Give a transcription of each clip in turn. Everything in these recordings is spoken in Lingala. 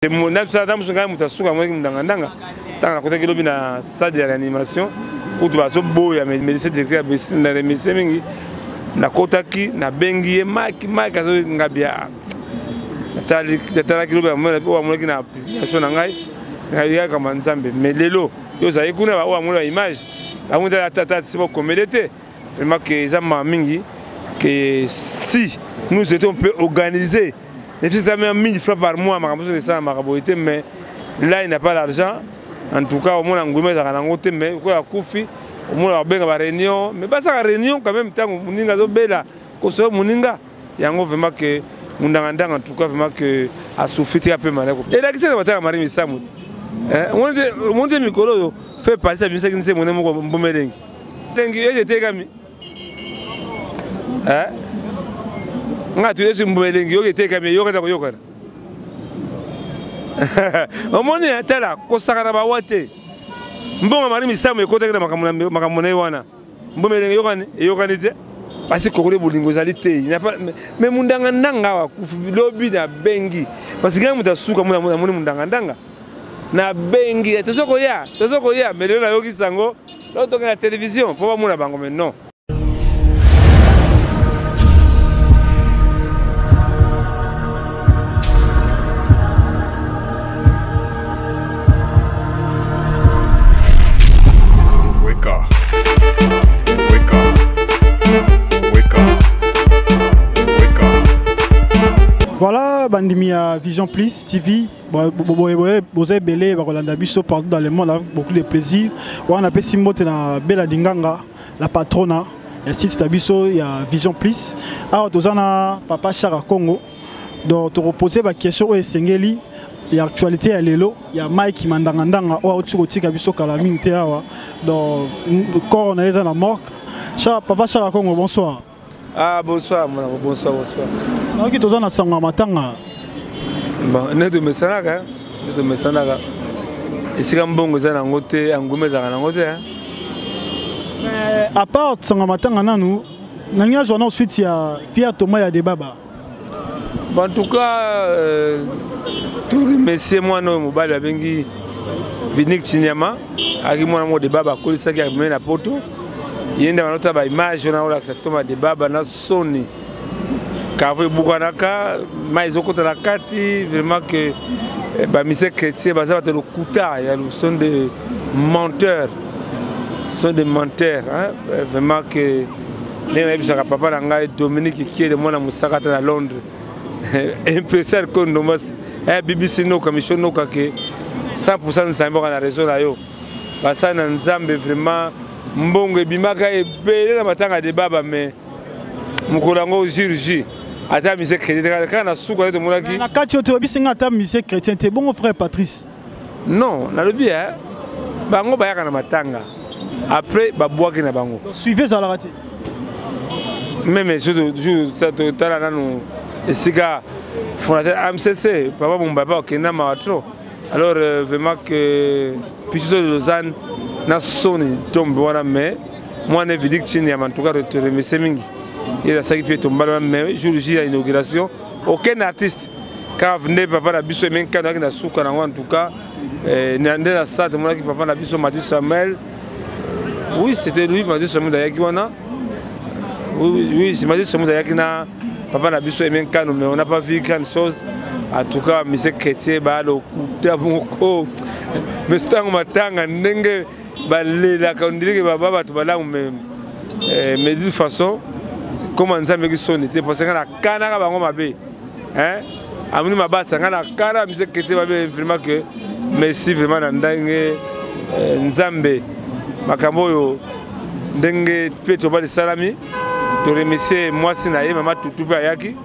Mon absent musonga mutasuka mwe mndangandanga tanga kota kilobi na salle de réanimation pour tu baso boya médecin directeur na remise mingi na kotaki na bengi maki azo ngabia tala kilobi wa mulaki na application na ngai ngai kama nzambe melelo yo za ikuna ba wa mulwa image amunda tata sibo komelete vraiment que zama mingi que si nous étions un peu organisés. Les fils d'amis 1000 francs par mois, mais là il n'a pas l'argent. En tout cas, au moins en Goumé, ça a un mais quoi à Koufi, au moins il y a une réunion. Mais pas ça réunion quand même, tant que Mouninga Zobela, qu'on soit Mouninga. Il y a vraiment que Moundangandang, en tout cas, vraiment que a souffert un peu mal. Et là, qu'est-ce que tu as Marie Missamout? On dit Mikolo fait passer à Missa qui ne sait mon nom comme Boumeling. Tengi, j'étais gami. Nga tu es un belingi yo était comme yo kada yo kada omoni atala ko sakana ba wate mbonga mari misamu ekota kana makamona wana mbomelengi yo kani te parce que kokole bolingo zali te il n'a pas mais mundanga ndanga wa lobi na bengi parce que muta suka muna mundanga ndanga na bengi tozoko ya mais na yo kisango lo to na télévision pour ba muna bango mais non. Voilà, Bandimia Vision Plus TV, vous avez belé, partout dans le monde avec beaucoup de plaisir. On a appelé Simbote na Bella Dinganga, la patrona, il y a site Tabiso, il y a Vision Plus. Alors, nous avons Papa Chara Congo, donc tu reposer la question où est Sengeli, il y a actualité à l'élo, il y a Mike Mandangandanga, ou à Tchoukotika Biso Kalaming Teawa, donc le corps on est dans la morgue. Papa Chara Congo, bonsoir. Ah, bonsoir, bonsoir. Non, qui est Sangwa Matanga. Bon, on est de Messanaga. Et si on est en côté, on est en côté. À part Sangwa Matanga, nous avons ensuite Pierre Thomas et Adebaba. En tout cas, tout remercier moi, nous, Mobile Bengi, Vinik Chinyama, avec moi, mon débat, qui a mené la poto. Il y a une image, on a exactement Adebaba, na Sony. Kavwe Bouganaka, Maïzoko Tanakati, vraiment que Mise Chrétien, ça va être le Kouta, ils sont des menteurs. Hein? Vraiment que les papa Nanga Dominique qui est de moi à Moussakata à Londres. Impressionnant qu'on nous BBC no commission no kake 100% de Sambo à la région là yo. Parce que Nzambe vraiment mbongo bimaka e belé na matanga de baba mais mukolango chirurgie. Ata Mise Chrétien kana suka de molaki. Na kati oto bisinga ata Mise Chrétien te bon frère Patrice. Non, na lobi hein. Bango bayaka na matanga. Après babwaki na bango. Suivez ça la raté. Même je ça tala nanu esika fondateur AMCC papa mon papa okenda matro. Alors vraiment que Pichiso de Lausanne na soni tombe wana mais moi ne vidik chini en tout cas remercier mingi. Il a ça qui fait tomber mais jour J à l'inauguration aucun artiste car venait papa la biso men kana na suka na en tout cas nande la stade moi qui papa la biso Mathieu Samuel. Oui, c'était lui Mathieu Samuel d'ailleurs qui wana. Oui, c'est Mathieu Samuel d'ailleurs qui na papa la biso men kana mais on n'a pas vu grand chose. En tout cas, Mise Chrétien ba lo kuta moko. Mais c'est un matanga ndenge balela ka ondire ke baba batu bala mais de toute façon comment nzambe ki sonité parce que na kana ka bango mabe. Hein? Amuni mabasa ngana kana Mise Chrétien babe vraiment que merci vraiment na ndenge nzambe makambo yo ndenge peto ba salami to remercier moi sinaye mama tutu ba yaki.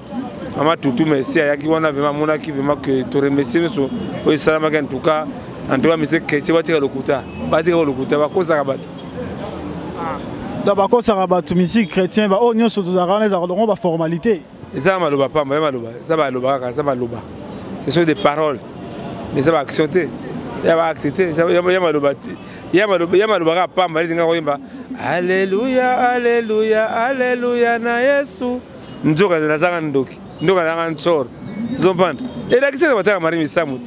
Maman Toutou, merci à qui on a vraiment mon qui vraiment que tu remercies nous au salam en tout cas monsieur Chrétien va tirer le couta va cause rabat d'abord ça rabat monsieur Chrétien va oh nous surtout on va formalité et ça maloba pas ça va loba ce sont des paroles mais ça va accepter ça va accepter ça ya maloba pas mal dinga koyimba alléluia alléluia alléluia na Yesu nzoka na zanga ndoki ndoka na nchoro zompanda et là qui c'est matanga mari misamuti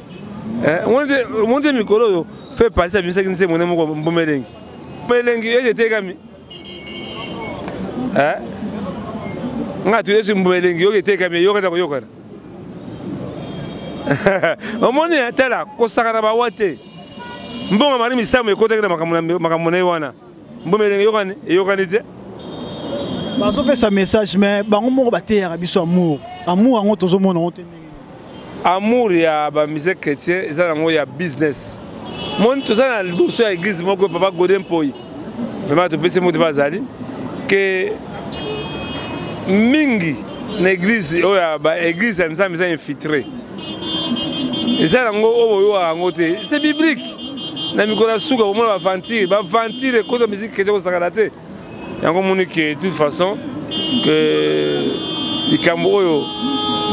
monte mikolo fait passer à bisaki nse mona moko mbomelengi melengi ete kami nga tu esi mbomelengi yo ete kami yo kata ko yokana omoni atala kosaka na bawate mbonga mari misamu ekotaki na makambo na ye wana mbomelengi eyokani te bazopesa message mais bango moko bateyaka biso amour yango tozomona ngo te ndenge amour ya bamusée chrétien eza yango ya business moni toza na liboso ya église moko papa Godin Mpoi vraiment topesi moto bazali ke mingi na église oyo ya baéglise ya nzambe eza infiltré eza yango oyo boyoka yango te c'est biblique na mikolo ya suka bomona bavantire ekota musique chrétien kosakana te yango moni ke de toute façon que likambo oyo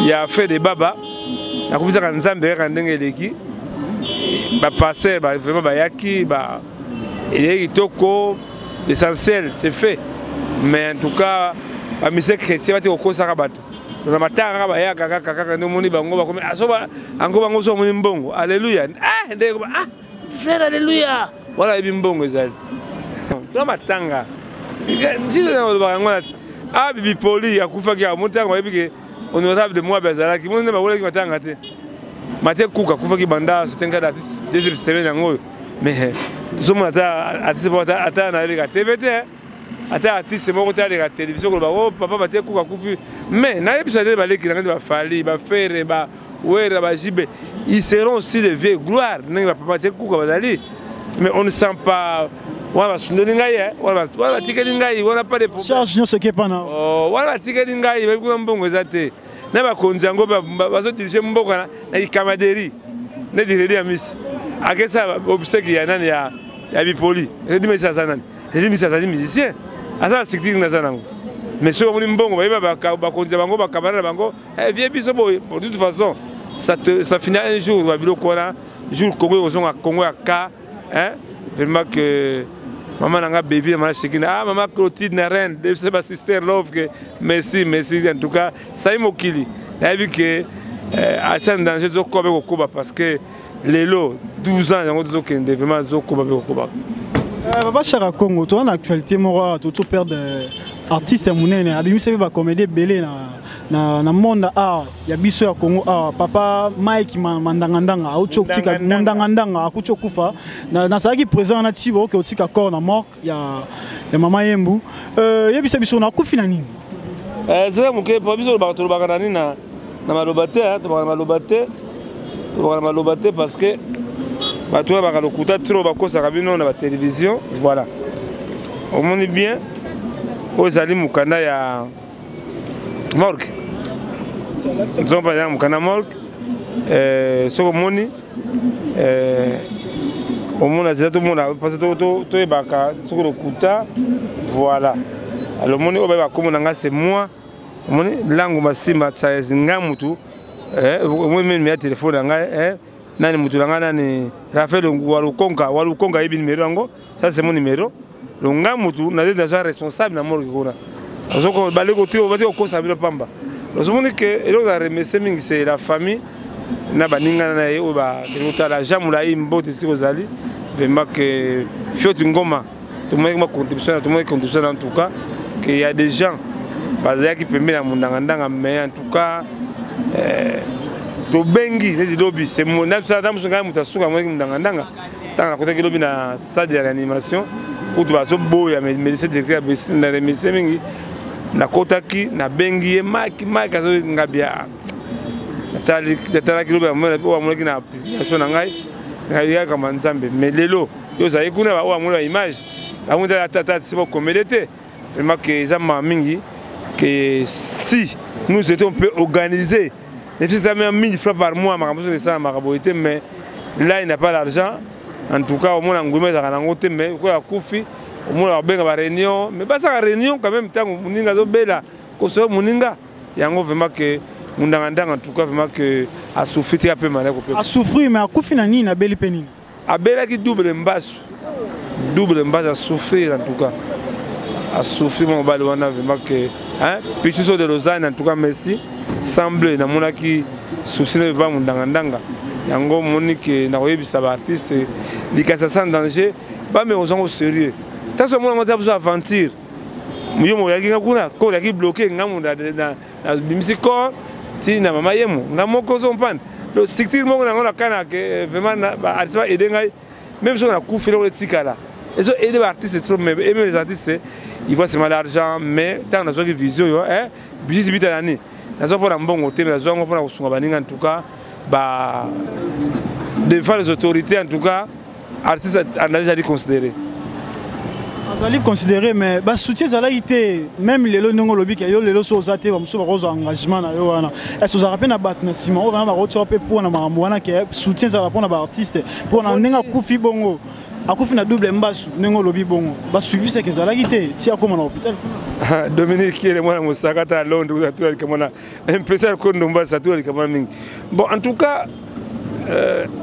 ya fait de baba nakubisaka nzambe kaka ndenge eleki bapaster vraiment bayaki eleki kitoko l'essentiel c'est fait mais en tout cas bamise chrétien bati kokosaka bato na matanga kaka bayaka kaka nde omoni bango bakomi ango bango so omoni mbongo alleluya ndenge frère alleluya wala yebi mbongo ezali na matanga nzizo na olobaka yango nati bibi poli akufaki ya motango bayebi ke honorable de moi bazalaki moni nde bakolaki matanga te mate kuka akufaki banda sotenga da deuxième semaine yango oyo mais tozomona ata nayebika tv te ata artiste moko te aleka télévision koloba o papa mate kuka akufi mais nayebisa te baleki nanga nde bafali bafere bawera bajibe ils seront aussi de vieux gloire ndenge bapapa mate kuka bazali mais on ne sent pas wana basundoli ngai wana batikeli ngai wana pas de charge nyonso ekepa na wana batikeli ngai bayebi kuna mbongo eza te na bakonzi yango bazodirige mboka na ikamaderi ne diredi ya misi akesa obseki ya nani ya bipoli redi misi aza nani redi misi azali musicien aza structure naza nango mais soki bamoni mbongo bayeba bakonzi bango bakamara na bango vie biso boye de toute façon ça finit un jour babiloko wana jour Congo ekozonga Congo ya ka vraiment que maman nanga baby maman chekina maman Clotilde na reine c'est ma sister love que merci en tout cas ça mokili na vu que asa danger zo kobe koba parce que lelo 12 ans yango zo kende vraiment zo koba koba Papa Chara Congo toi en actualité mora tout perdre artiste munene abimisa ba comédie belé na monde ya biso ya Congo papa Mike mandangandanga auchotika mandangandanga akuchokufa na saki présent na tibo ke otika corps na mort ya mama Yembu yebisa biso na kufi na nini c'est muke pa biso ba tolobaka na nini na malobate malobate parce que bato ya bakalokuta trop bakosaka bino na ba télévision voilà on moni bien ozali mukanda ya morgue nous pas dans mukanda morgue soko moni au monde azali tout monde parce que to ebaka soko lokuta voilà alors moni oba komona nga c'est moi moni langu masimba tsaezi ngamutu moi même mes téléphone nga nani mutu nga nani Raphaël walukonga yebi numéro yango ça c'est mon numéro le ngamutu na déjà responsable na morgue kona soko baleko tio bati okosa bilo pamba nous avons dit que c'est la famille na baninga na ye oba la jamula imbote si ozali vraiment que fioti ngoma tout le monde contribution en tout cas qu'il y a des gens basés qui permettent la mundangandanga mais en tout cas to bengi ne lobby c'est mon absada musanga mutasuka moi mundangandanga tant côté que lobby na salle de réanimation pour tout baso boya mais c'est directeur na remise mingi na kotaki na bengi maki azo ngabia atala kilo ba mwana ki na publication na ngai ngai kama nzambe mais lelo yo za ikuna ba mwana image ba mwana tata c'est pas comédie vraiment que zama mingi que si nous étions un peu organisés les fils à 1000 francs par mois makaboso de ça makaboité mais là il n'a pas l'argent en tout cas au moins ngumé za kana ngote mais ko ya kufi au moins benga ba réunion mais pas ça réunion quand même tango muninga zo bela ko so muninga yango vraiment que mundangandanga en tout cas vraiment que a souffrir un peu malé ko a souffrir mais a kufi na nini na beli penini a bela ki double mbasu à souffrir en tout cas à souffrir mon bal wana vraiment que hein petit so de Lausanne en tout cas merci semble na mona ki souci ne va mundangandanga yango monique na koyebisa ba artiste likasa sans danger ba mais aux sérieux taso mona ngota besoin aventure muyo mo yaki kuna ko yaki bloqué ngamu na bimisiko ti na mama yemo ngamoko zo mpana le secteur mo na kana que vraiment artiste ba aider ngai même si on a coupé le tikala et so aider ba artiste trop mais aimer les artistes ils voient seulement l'argent mais tant na zo ki vision yo budget bita nani na zo pour mbongo te na zo ngo pour kusunga baninga en tout cas bah devant les autorités en tout cas artistes en a déjà dit considéré azali considéré mais ba soutien zala ité même lelo ndongo lobi ke yo lelo so zate ba muso ba rozo engagement na yo wana est-ce que ça rappelle na batna sima o ba rozo pe pour na makambo wana ke soutien zala pour na ba artiste pour na ndenga kufi bongo akufi na double mbasu ndongo lobi bongo ba suivi ce que zala ité ti akoma na hôpital Dominique qui est moi musakata Londres ou tout comme on un peu ça qu'on domba ça tout comme mingi bon en tout cas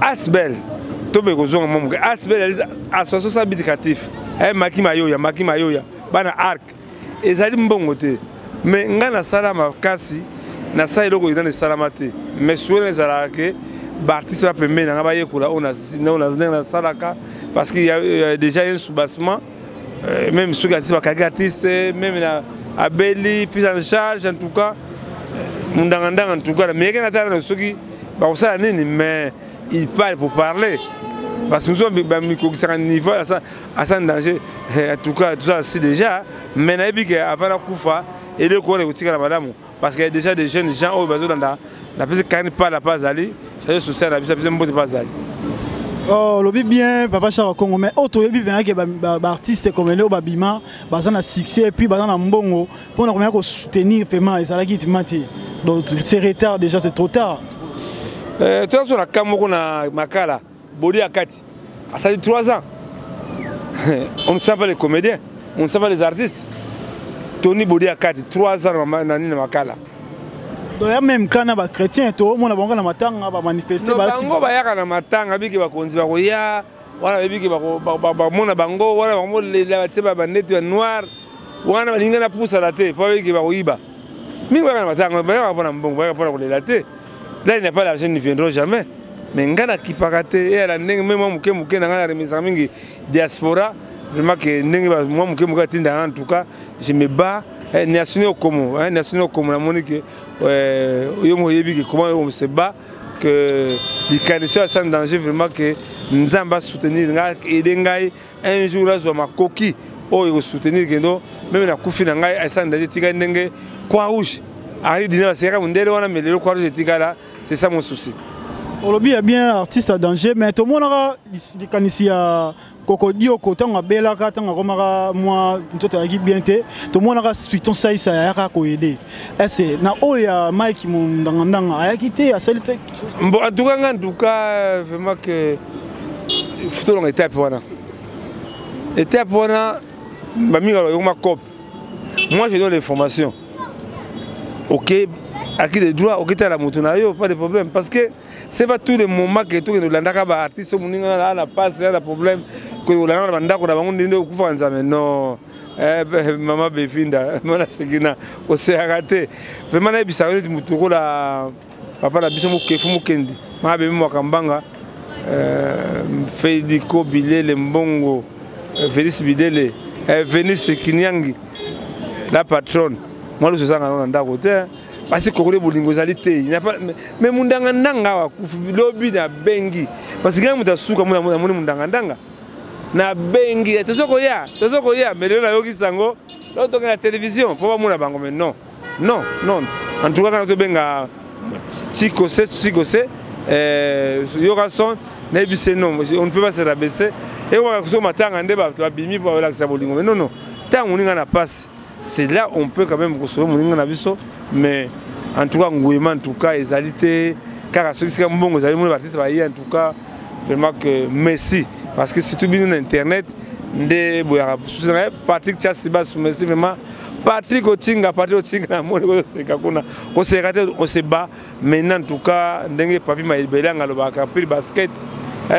Asbel tobe ko zonga momo Asbel association éducative maki mayoya bana arc ezali mbongo te mais ngana salama kasi na sa eloko ina salama te mais souvent ezala ke ba artiste ba pembe na ba yekola on a salaka parce qu'il y a déjà un soubassement même ceux qui sont artistes même na abeli prise en charge en tout cas mundangandanga en tout cas mais quand attend ceux qui ba ça nini mais il parle pour parler parce que nous sommes à un niveau à un danger en tout cas tout ça c'est déjà mais avant la koufa et le corps est la madame parce qu'il y a déjà des jeunes gens au besoin dans la petite carne pas la pas aller ça social la besoin de pas aller. Oh lobi bien papa Chara Congo mais auto yebi bien que ba artiste comme le babima bazana succès et puis bazana mbongo pour na ko soutenir vraiment et ça la qui mati donc c'est retard déjà c'est trop tard. Toi sur la Kamoko na Makala Bodi Akati ça fait 3 ans. On ne sait pas les comédiens, on ne sait pas les artistes. Tony Bodi Akati 3 ans na Makala. Donc même quand on est chrétien, tout le monde a matanga va manifester. Bango ba yaka na matanga biki ba konzi ba koya, wana biki ba mona bango, wana bango la tseba ba net noir, wana balinga na pousa la te, fa biki ba koyiba. Mi ba na matanga ba ya bona mbongo ba ya bona kolela te. Là il n'y a pas l'argent ne viendra jamais. Mais ngana ki pakate et la ndenge même muke na ngana remisa mingi diaspora, vraiment que ndenge ba muke tinda en tout cas, je me bats national comme la monique yomo yebi comment on se bat que les candidatures sont en danger vraiment que nous allons soutenir aider ngai un jour là sur ma coquille oh soutenir que non même la coufi ngai à sans danger tika ndenge quoi rouge arrive dîner c'est comme ndele wana mais le quoi rouge tika là c'est ça mon souci. Olobi est bien artiste à danger mais tout le monde a des candidatures Kokodio kotanga bela katanga komaka moi ntoto yaki bien te to mona ka suiton sai sa yaka ko aider est na oya Mike mundangandanga ayaki te asalite bon en tout cas vraiment que photo long étape wana ba minga yo ma cop moi je donne l'information OK à qui des droits OK ta la moto na yo pas de problème parce que c'est pas tout le moment que tout le landaka ba artiste muninga na la passe la problème que la banda ko da bango ndinde okufa nzame non mama befinda mona shikina ko se arate vraiment na bisaro ti mutoko la papa la biso mo kefu mo kendi ma be mo kambanga Fediko Bilele Mbongo Félix Bidele Venice Kinyangi la patronne moi le sanga na ndako te parce que Kokole bolingo zalité il n'y a pas mais mundanga ndanga wa lobi na bengi parce que ngamu tasuka mundanga ndanga na bengi tozoko ya mais là yoki sango là to la télévision pour pas mona bango mais non en tout cas quand to benga Chico c'est yoka son na bise non on ne peut pas se rabaisser et on va so matanga ndeba to abimi pour la ça bolingo mais non tant on na passe c'est là on peut quand même construire mon na biso mais en tout cas ngouema en tout cas ezalité car ceux qui mbongo zali mon artiste ba en tout cas vraiment que merci parce que c'est tout bien internet ndé boya Patrick Chasiba merci vraiment Patrick Otinga na moni ko seka kuna ko seka te on se bat maintenant en tout cas ndenge papi maibelanga lo ba kapri basket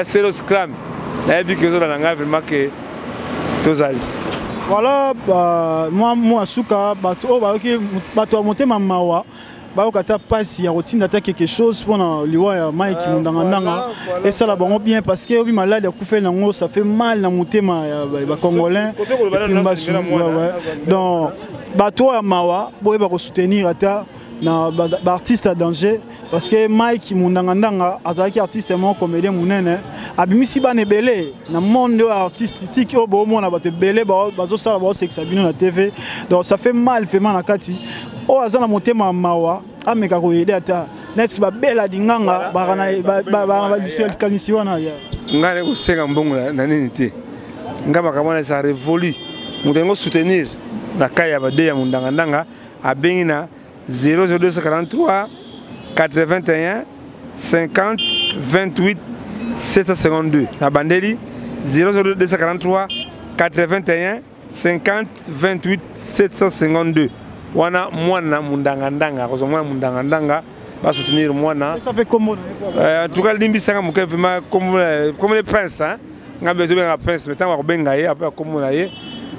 c'est le scrum la vie que ça na vraiment que tozali. Voilà moi suka bato ba monter mamawa bakokata pasi ya rotinda ta quelque chose mpona liwa ya Mike Mundangandanga et ça la bango bien parce que obi malade ya kufa nango ça fait mal na motema ya ba congolais donc bato ya mawa boye ba ko soutenir ata na ba artiste à danger parce que Mike Mundangandanga azaki artiste mo comédien munene abimisi bana belé na monde artistique o bo mona bato belé bazo sala ba sexa bino na TV donc ça fait mal na kati o azana motema mawa ameka ko yede ata net ba bela dinganga ba ba kanisi wana ya ngale ko senga mbongo na nini te ngaba kamana ça révolu mudengo soutenir na kaya ba de ya Mundangandanga abengi na 00243 81 50 28 752 na bandeli 00243 81 50 28 752 wana mwana Mundangandanga kozo mwana Mundangandanga ba soutenir mwana ça fait comment en tout cas limbi sanga muke vraiment comme les princes hein nga besoin de prince mais tant ko benga ye après comme na ye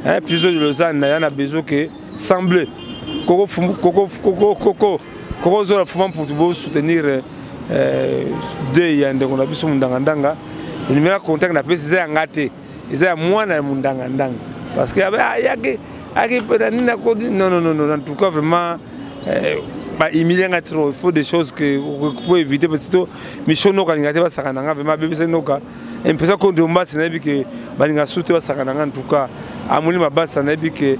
hein plusieurs de Lausanne na a besoin que semble Coco Zola Fumam pour soutenir deux yande qu'on a vu sur Mundangandanga. Le numéro contact n'a pas été engagé. Ils ont moins de Mundangandanga. Parce que non, en tout cas vraiment il faut des choses que vous pouvez éviter parce que Michono quand il a été à Sakananga vraiment bébé c'est noka. Impression qu'on demande c'est que balinga soutenir à Sakananga en tout cas. Amouli Mabassa n'a dit que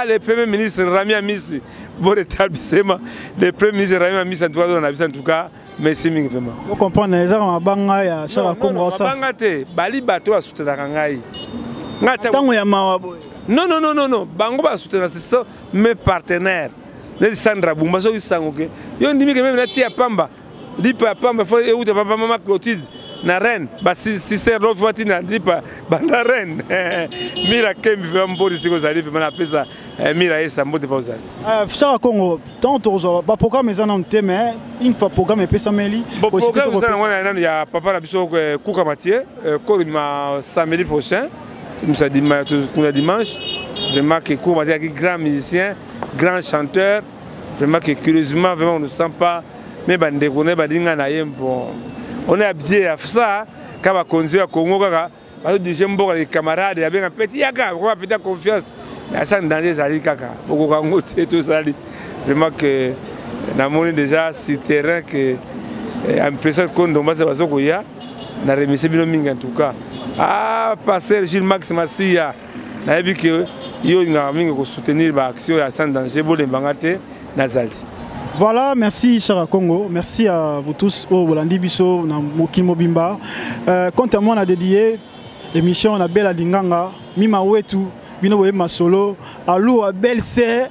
le Premier ministre Rami Amisi, bon établissement, le Premier ministre Rami Amisi en tout cas, merci vraiment. Vous comprenez, les gens banga ya Charles Congo ça. Banga te, bali bato a soutenir Rangai. Tango ya mawa boy. Non, bango ba soutenir c'est ça mes partenaires. Les Sandra Bumba so isangoke. Yo ndimi que même na tia Pamba. Lipa Pamba faut écouter papa maman Clotilde. Na Rennes, si c'est Rofati na dipa banda Rennes. Mira kembi vraiment pour ici que arrive na pesa mira esa mbote pa uzali. Charles Congo, tant tozo ba programme ezana nteme, une fois programme pesa meli. Bon programme ça on ya papa na biso Kuka Mathieu, ma samedi prochain. Nous ça dimanche. Vraiment que Kuka Mathieu est grand musicien, grand chanteur. Vraiment que curieusement vraiment on ne sent pas mais bande connaît badinga na yembo. On est habillé à ça, quand on conduit à Congo, on a des camarades, il y a un petit yaka, on a peut-être confiance. Mais ça, dans les alliés, beaucoup de tout ça. Vraiment que, on a déjà ce terrain que, l'impression qu'on doit se faire, on a remis bien en tout cas. Ah, passer Gilles Max Massia, on a vu que, il a soutenir l'action à San Danger, pour les bangatés, Nazali. Voilà, merci Chara Congo, merci à vous tous au Bolandi Bisso, na Mokimo Bimba. Quant à moi, on a dédié l'émission à Bella Dinganga, Mima Wetu, Bino Wema Solo, Alou à Belle-Sœur,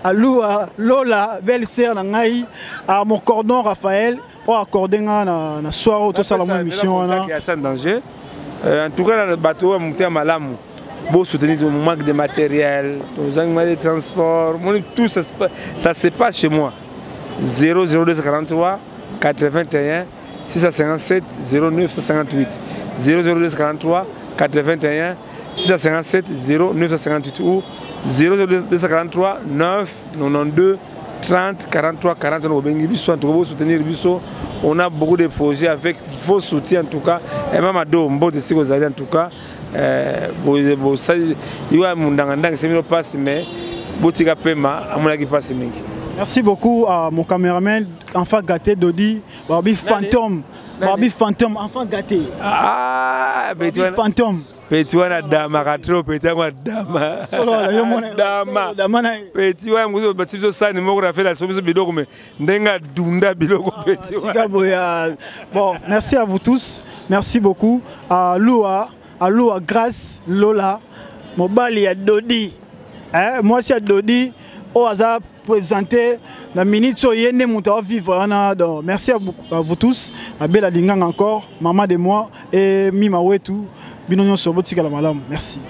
Alou à Lola, Belle-Sœur Nangaï, à mon cordon Raphaël, pour accorder na soir au total la émission. En tout cas, le bateau a monté à Malamou. Pour soutenir le manque de matériel, de transport, tout ça se passe chez moi. 00243 81 657 0958 00243 81 657 0958 ou 00243 9 92 30 43 40 soutenir on a beaucoup de projets avec vos soutiens en tout cas et même à dos en tout cas merci beaucoup à mon caméraman, enfant gâté Dodi, Barbie Fantôme, enfant gâté. Ah, Barbie Fantôme. Petit wana dama katro petit wana dama. Dama. Petit wana muzo batizo sani moko na fela sobiso biloko me ndenga dunda biloko petit wana. Bon, merci à vous tous. Merci beaucoup à Loua, Grâce, Lola, Mobali à Dodi. Moi c'est Dodi. Au hasard présenté la minute sur Yende Mouta vivre. Merci à vous tous. À Bella Dingang encore, maman de moi et Mima Wetu. Binonyo Sobotika la Malam. Merci.